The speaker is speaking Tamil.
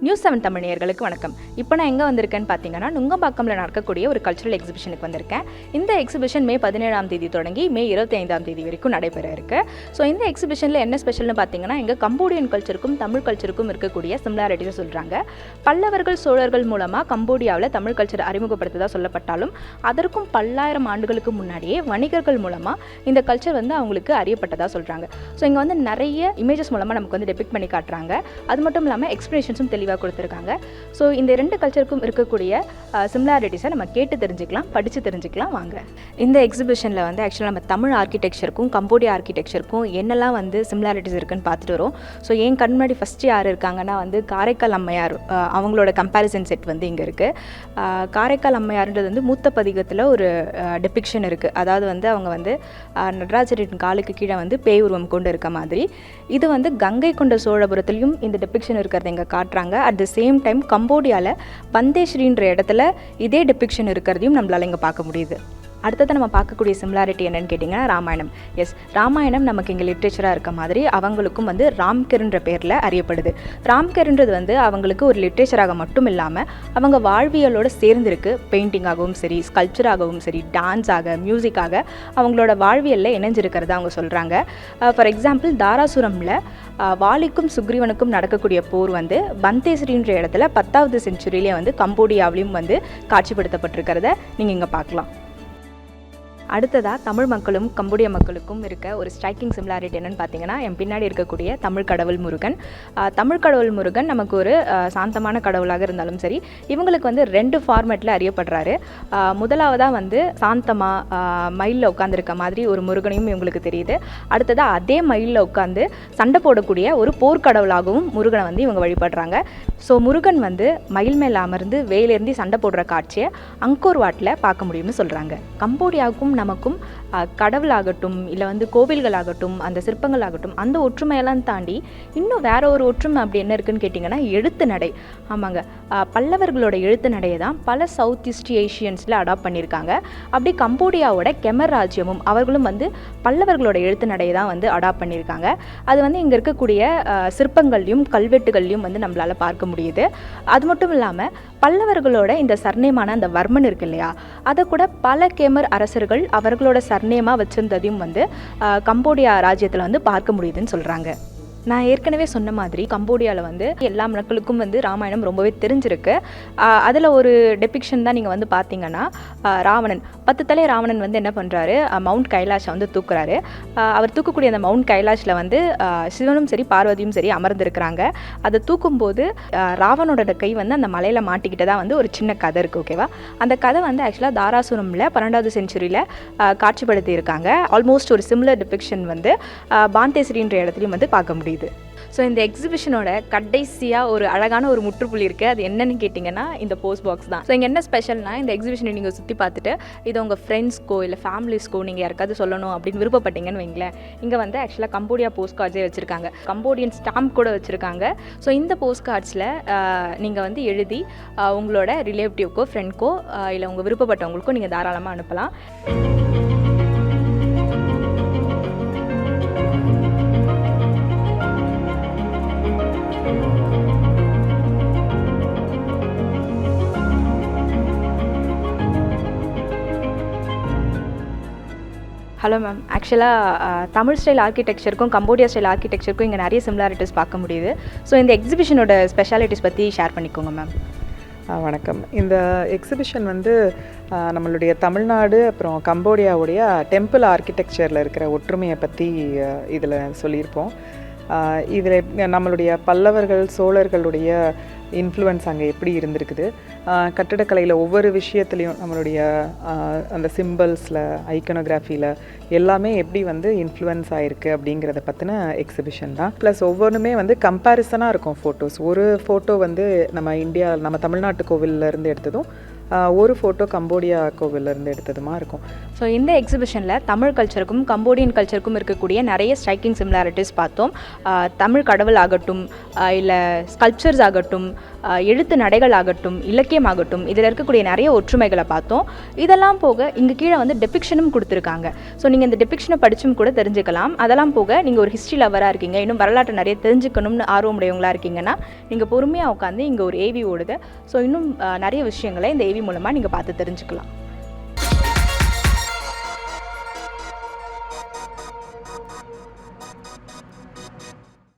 நியூஸ் 7 தமிழ் நேயர்களுக்கு வணக்கம். இப்போ நான் எங்கே வந்திருக்கேன்னு பார்த்தீங்கன்னா, நுங்கம்பாக்கம்ல நடக்கக்கூடிய ஒரு கல்ச்சுரல் எக்ஸிபிஷனுக்கு வந்திருக்கேன். இந்த எக்ஸிபிஷன் மே 17ஆம் தேதி தொடங்கி மே 25ஆம் தேதி வரைக்கும் நடைபெற இருக்கு. ஸோ இந்த எக்ஸிபிஷனில் என்ன ஸ்பெஷல்னு பார்த்தீங்கன்னா, எங்கள் கம்போடியன் கல்ச்சருக்கும் தமிழ் கல்ச்சருக்கும் இருக்கக்கூடிய சிமிலாரிட்டிஸை சொல்கிறாங்க. பல்லவர்கள் சோழர்கள் மூலமாக கம்போடியாவில் தமிழ் கல்ச்சர் அறிமுகப்படுத்ததாக சொல்லப்பட்டாலும், அதற்கும் பல்லாயிரம் ஆண்டுகளுக்கு முன்னாடியே வணிகர்கள் மூலமாக இந்த கல்ச்சர் அவங்களுக்கு அறியப்பட்டதாக சொல்கிறாங்க. ஸோ இங்கே நிறைய இமேஜஸ் மூலமாக நமக்கு டெபிக்ட் பண்ணி காட்டுறாங்க. அது மட்டும் இல்லாமல் எக்ஸ்பிளனேஷன்ஸும் தெளிவாக கொடுத்துருக்காங்க. ஸோ இந்த ரெண்டு கல்ச்சருக்கும் இருக்கக்கூடிய சிமிலாரிட்டிஸை நம்ம கேட்டு தெரிஞ்சுக்கலாம், படித்து தெரிஞ்சுக்கலாம் வாங்க. இந்த எக்ஸிபிஷனில் ஆக்சுவலாக நம்ம தமிழ் ஆர்கிடெக்சருக்கும் கம்போடியா ஆர்கிடெக்சருக்கும் என்னெல்லாம் சிமிலாரிட்டிஸ் இருக்குன்னு பார்த்துட்டு வரோம். ஸோ என் கண் முன்னாடி ஃபஸ்ட்டு யார் இருக்காங்கன்னா காரைக்கால் அம்மையார், அவங்களோட கம்பேரிசன் செட் இங்கே இருக்குது. காரைக்கால் அம்மையார்ன்றது மூத்த பதிகத்தில் ஒரு டெபிக்ஷன் இருக்குது. அதாவது அவங்க நடராஜரின் காலுக்கு கீழே பேய் உருவம் கொண்டு இருக்க மாதிரி. இது கங்கை கொண்ட சோழபுரத்துலையும் இந்த டெபிக்ஷன் இருக்கிறத இங்கே காட்டுறாங்க. அட் த சேம் டைம் கம்போடியாவில் பந்தேஸ்ரீன்ற இடத்துல இதே டெபிக்ஷன் இருக்கிறதையும் நம்மளால் இங்கே பார்க்க முடியுது. அடுத்தது நம்ம பார்க்கக்கூடிய சிமிலாரிட்டி என்னன்னு கேட்டிங்கன்னா ராமாயணம். எஸ், ராமாயணம் நமக்கு இங்கே லிட்ரேச்சராக இருக்க மாதிரி அவங்களுக்கும் ராம்கெர்ன்ற பேரில் அறியப்படுது. ராம்கெர்ன்றது அவங்களுக்கு ஒரு லிட்ரேச்சராக மட்டும் இல்லாமல் அவங்க வாழ்வியலோடு சேர்ந்துருக்கு. பெயிண்டிங்காகவும் சரி, ஸ்கல்ப்சராகவும் சரி, டான்ஸாக, மியூசிக்காக அவங்களோட வாழ்வியலில் இணைஞ்சிருக்கிறத அவங்க சொல்கிறாங்க. ஃபார் எக்ஸாம்பிள், தாராசுரமில் வாலிக்கும் சுக்ரீவனுக்கும் நடக்கக்கூடிய போர் பந்தேஸ்ரீன்ற இடத்துல 10வது செஞ்சுரியிலே கம்போடியாவிலையும் காட்சிப்படுத்தப்பட்டிருக்கிறத நீங்கள் இங்கே பார்க்கலாம். அடுத்ததாக தமிழ் மக்களும் கம்போடிய மக்களுக்கும் இருக்க ஒரு ஸ்ட்ரைக்கிங் சிமிலாரிட்டி என்னென்னு பார்த்தீங்கன்னா, என் பின்னாடி இருக்கக்கூடிய தமிழ் கடவுள் முருகன். தமிழ் கடவுள் முருகன் நமக்கு ஒரு சாந்தமான கடவுளாக இருந்தாலும் சரி, இவங்களுக்கு 2 ஃபார்மேட்டில் அறியப்படுறாரு. முதலாவதாக சாந்தமாக மயிலில் உட்காந்துருக்க மாதிரி ஒரு முருகனையும் இவங்களுக்கு தெரியுது. அடுத்ததாக அதே மயிலில் உட்காந்து சண்டை போடக்கூடிய ஒரு போர்க்கடவுளாகவும் முருகனை இவங்க வழிபடுறாங்க. ஸோ முருகன் மயில் மேலே அமர்ந்து வேலேந்தி சண்டை போடுற காட்சியை அங்கோர் வாட்டில் பார்க்க முடியும்னு சொல்கிறாங்க. கம்போடியாவுக்கும் நமக்கும் கடவுளாகட்டும் இல்லை கோவில்களாகட்டும் அந்த சிற்பங்களாகட்டும் அந்த ஒற்றுமையெல்லாம் தாண்டி இன்னும் வேற ஒரு ஒற்றுமை அப்படி என்ன இருக்குன்னு கேட்டிங்கன்னா எழுத்து நடை. ஆமாங்க, பல்லவர்களோட எழுத்து நடையை தான் பல சவுத் ஈஸ்ட் ஏஷியன்ஸில் அடாப்ட் பண்ணியிருக்காங்க. அப்படி கம்போடியாவோட கெமர் ராஜ்யமும் அவர்களும் பல்லவர்களோட எழுத்து நடையை தான் அடாப்ட் பண்ணியிருக்காங்க. அது இங்கே இருக்கக்கூடிய சிற்பங்கள்லையும் கல்வெட்டுகள்லையும் நம்மளால் பார்க்க முடியுது. அது மட்டும் இல்லாமல் பல்லவர்களோட இந்த சர்நேமான அந்த வர்மன் இருக்கு இல்லையா, அதை கூட பல கேமர் அரசர்கள் அவர்களோட சர்நேமாக வச்சிருந்ததையும் கம்போடியா ராஜ்யத்தில் பார்க்க முடியுதுன்னு சொல்கிறாங்க. நான் ஏற்கனவே சொன்ன மாதிரி கம்போடியாவில் எல்லா மக்களுக்கும் ராமாயணம் ரொம்பவே தெரிஞ்சிருக்கு. அதில் ஒரு டெபிக்ஷன் தான் நீங்கள் பார்த்தீங்கன்னா, ராவணன் 10 தலை ராவணன் என்ன பண்ணுறாரு, மவுண்ட் கைலாஷை தூக்குறாரு. அவர் தூக்கக்கூடிய அந்த மவுண்ட் கைலாஷில் சிவனும் சரி பார்வதியும் சரி அமர்ந்திருக்கிறாங்க. அதை தூக்கும்போது ராவணோட கை அந்த மலையில் மாட்டிக்கிட்டதா ஒரு சின்ன கதை இருக்குது. ஓகேவா? அந்த கதை ஆக்சுவலாக தாராசுரமில் 12வது செஞ்சுரியில் காட்சிப்படுத்தி இருக்காங்க. ஆல்மோஸ்ட் ஒரு சிமிலர் டெபிக்ஷன் பாந்தேஸ்ரீன்ற இடத்துலையும் பார்க்க முடியும். ஸோ இந்த எக்ஸிபிஷனோட கடைசியாக ஒரு அழகான ஒரு முற்றுப்புள்ளி இருக்குது. அது என்னன்னு கேட்டிங்கன்னா இந்த போஸ்ட் பாக்ஸ் தான். ஸோ இங்கே என்ன ஸ்பெஷல்னா, இந்த எக்ஸிபிஷனை நீங்கள் சுற்றி பார்த்துட்டு இதை உங்கள் ஃப்ரெண்ட்ஸ்க்கோ இல்லை ஃபேமிலிஸ்க்கோ நீங்கள் யாருக்காவது சொல்லணும் அப்படின்னு விருப்பப்பட்டீங்கன்னு வைங்களேன், இங்கே ஆக்சுவலாக கம்போடியா போஸ்ட் கார்ட்ஸே வச்சுருக்காங்க. கம்போடியன் ஸ்டாம்ப் கூட வச்சுருக்காங்க. ஸோ இந்த போஸ்ட் கார்ட்ஸில் நீங்கள் எழுதி உங்களோட ரிலேட்டிவ்க்கோ ஃப்ரெண்ட்க்கோ இல்லை உங்கள் விருப்பப்பட்டவங்களுக்கோ நீங்கள் தாராளமாக அனுப்பலாம். ஹலோ மேம், ஆக்சுவலாக தமிழ் ஸ்டைல் ஆர்கிடெக்சருக்கும் கம்போடியா ஸ்டைல் ஆர்கிடெக்சருக்கும் இங்கே நிறைய சிமிலாரிட்டிஸ் பார்க்க முடியுது. ஸோ இந்த எக்ஸிபிஷனோட ஸ்பெஷாலிட்டிஸ் பற்றி ஷேர் பண்ணிக்கோங்க மேம். வணக்கம். இந்த எக்ஸிபிஷன் நம்மளுடைய தமிழ்நாடு அப்புறம் கம்போடியாவுடைய டெம்பிள் ஆர்கிடெக்சரில் இருக்கிற ஒற்றுமையை பற்றி இதில் சொல்லியிருப்போம். இதில் நம்மளுடைய பல்லவர்கள் சோழர்களுடைய இன்ஃப்ளூயன்ஸ் அங்கே எப்படி இருந்திருக்குது, கட்டிடக்கலையில் ஒவ்வொரு விஷயத்துலையும் நம்மளுடைய அந்த சிம்பிள்ஸில் ஐக்கனோகிராஃபியில் எல்லாமே எப்படி இன்ஃப்ளூயன்ஸ் ஆகிருக்கு அப்படிங்கிறத பற்றின எக்ஸிபிஷன் தான். ப்ளஸ் ஒவ்வொன்றுமே கம்பேரிசனாக இருக்கும் ஃபோட்டோஸ். ஒரு ஃபோட்டோ நம்ம தமிழ்நாட்டு கோவிலில் இருந்து எடுத்ததும் ஒரு ஃபோட்டோ கம்போடியா கோவிலேருந்து எடுத்ததுமா இருக்கும். ஸோ இந்த எக்ஸிபிஷனில் தமிழ் கல்ச்சருக்கும் கம்போடியன் கல்ச்சருக்கும் இருக்கக்கூடிய நிறைய ஸ்ட்ரைக்கிங் சிமிலாரிட்டிஸ் பார்த்தோம். தமிழ் கடவுள் ஆகட்டும், இல்லை ஸ்கல்ப்சர்ஸ் ஆகட்டும், எழுத்து நடைகள் ஆகட்டும், இலக்கியம் ஆகட்டும், இதில் இருக்கக்கூடிய நிறைய ஒற்றுமைகளை பார்த்தோம். இதெல்லாம் போக இங்கே கீழே வந்து டெபிக்ஷனும் கொடுத்துருக்காங்க. ஸோ நீங்கள் இந்த டெபிக்ஷனை படிச்சும் கூட தெரிஞ்சுக்கலாம். அதெல்லாம் போக நீங்கள் ஒரு ஹிஸ்ட்ரி லவராக இருக்கீங்க, இன்னும் வரலாற்று நிறைய தெரிஞ்சுக்கணும்னு ஆர்வமுடையவங்களாக இருக்கீங்கன்னா நீங்கள் பொறுமையாக உட்காந்து இங்கே ஒரு ஏவி ஓடுது. ஸோ இன்னும் நிறைய விஷயங்களை இந்த ஏவி மூலமாக நீங்கள் பார்த்து தெரிஞ்சுக்கலாம்.